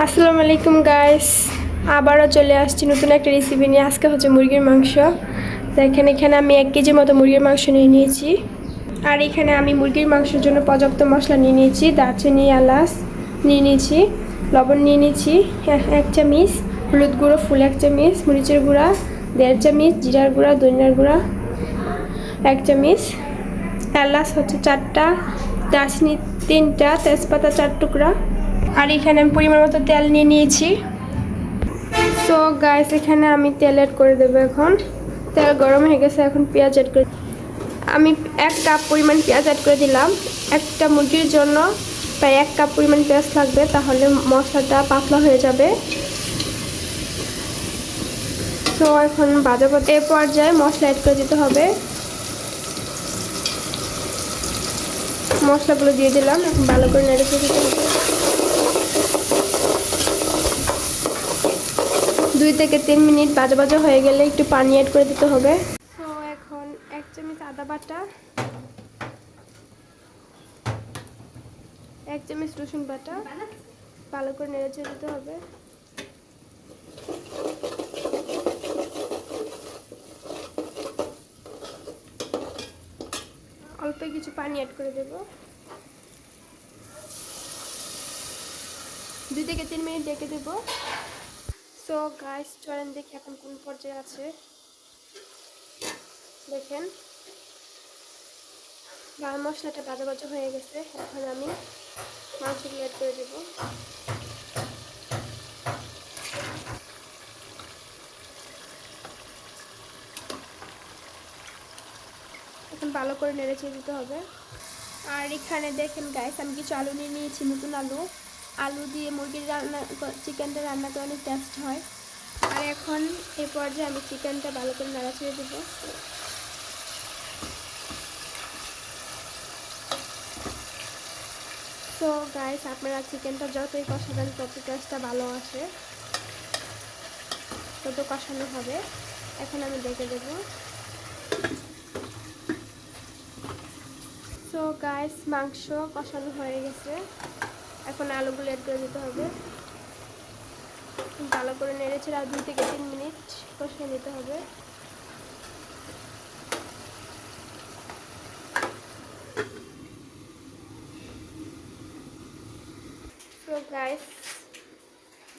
আসসালামু আলাইকুম গাইস, আবারও চলে আসছি নতুন একটা রেসিপি নিয়ে। আজকে হচ্ছে মুরগির মাংস। দেখেন এখানে আমি 1 কেজি মতো মুরগির মাংস নিয়ে নিয়েছি। আর এখানে আমি মুরগির মাংসের জন্য পর্যাপ্ত মশলা নিয়ে নিয়েছি। দারচিনি, এলাচ নিয়ে নিয়েছি, লবণ নিয়ে নিয়েছি 1 চামচ, হলুদ গুঁড়ো ফুল 1 চামচ, মরিচের গুঁড়া 1.5 চামচ, জিরার গুঁড়া, ধনিয়ার গুঁড়া 1 চামচ, এলাচ হচ্ছে 4টা, দারচিনি 3টা, তেজপাতা 4 টুকরা। আর এখানে আমি পরিমাণ মতো তেল নিয়ে নিয়েছি। সো গাইস, এখানে আমি তেল অ্যাড করে দেবো। এখন তেল গরম হয়ে গেছে, এখন পেঁয়াজ অ্যাড করে আমি 1 কাপ পরিমাণ পেঁয়াজ অ্যাড করে দিলাম। একটা মুরগির জন্য প্রায় 1 কাপ পরিমাণ পেঁয়াজ লাগবে, তাহলে মশলাটা পাতলা হয়ে যাবে। তো এখন ভাজা এ পর্যায়ে মশলা অ্যাড করে দিতে হবে। মশলাগুলো দিয়ে দিলাম, এখন ভালো করে নেড়ে দিতে হবে। 2 থেকে 3 মিনিট ভাজা ভাজা হয়ে গেলে একটু পানি অ্যাড করে দিতে হবে। তো এখন 1 চামচ আদা বাটা, 1 চামচ রসুন বাটা ভালো করে নেড়ে চেড়ে দিতে হবে। অল্প কিছু পানি অ্যাড করে দেব। 2 থেকে 3 মিনিট ঢেকে দেব। সো গাইস, চলেন দেখি এখন কোন পর্যায়ে আছে। দেখেন মশলাটা ভাজা ভাজা হয়ে গেছে। এখন আমি মাংসগুলো অ্যাড করে দেব। এখন ভালো করে নেড়ে চেড়ে দিতে হবে। আর এখানে দেখেন গাইস, আমি কিছু আলু নিয়ে নিয়েছি, নতুন আলু। আলু দিয়ে মুরগির চিকেনটা রান্না করে অনেক টেস্ট হয়। আর এখন এই পর্যায়ে আমি চিকেনটা ভালো করে নাড়া ছেড়ে দেবো। তো গাইস, আপনারা চিকেনটা যতই কষাবেন তত টেস্টটা ভালো আসে, তত কষানো হবে। এখন আমি দেখে দেব। তো গাইস, মাংস কষানো হয়ে গেছে। এখন আলুগুলো অ্যাড করে দিতে হবে। ভালো করে নেড়েছে আর 2 থেকে 3 মিনিট কষিয়ে নিতে হবে। তো গাইস,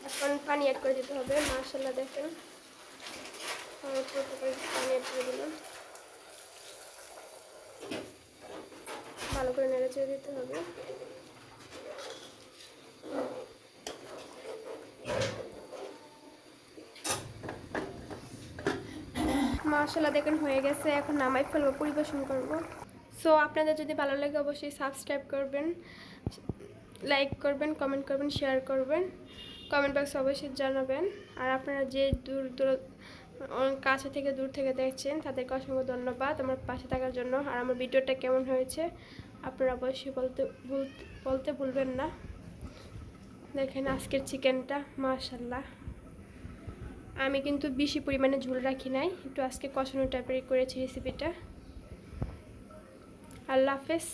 এখন পানি অ্যাড করে দিতে হবে। মাশাআল্লাহ, দেখেন পানি অ্যাড করে দিলাম। ভালো করে নেড়ে চেড়ে দিতে হবে। মাশাআল্লাহ, দেখেন হয়ে গেছে। এখন নামাই ফেলবো, পরিবেশন করব। সো আপনাদের যদি ভালো লাগে অবশ্যই সাবস্ক্রাইব করবেন, লাইক করবেন, কমেন্ট করবেন, শেয়ার করবেন, কমেন্ট বক্সে অবশ্যই জানাবেন। আর আপনারা যে কাছে থেকে দূর থেকে দেখছেন তাদেরকে অসংখ্য ধন্যবাদ আমার পাশে থাকার জন্য। আর আমার ভিডিওটা কেমন হয়েছে আপনারা অবশ্যই বলতে ভুলবেন না। দেখেন আজকের চিকেনটা মাশাআল্লাহ। আমি কিন্তু বেশি পরিমাণে ঝোল রাখি নাই, একটু আজকে কষানো টাইপের করেছি রেসিপিটা। আল্লাহ হাফেজ।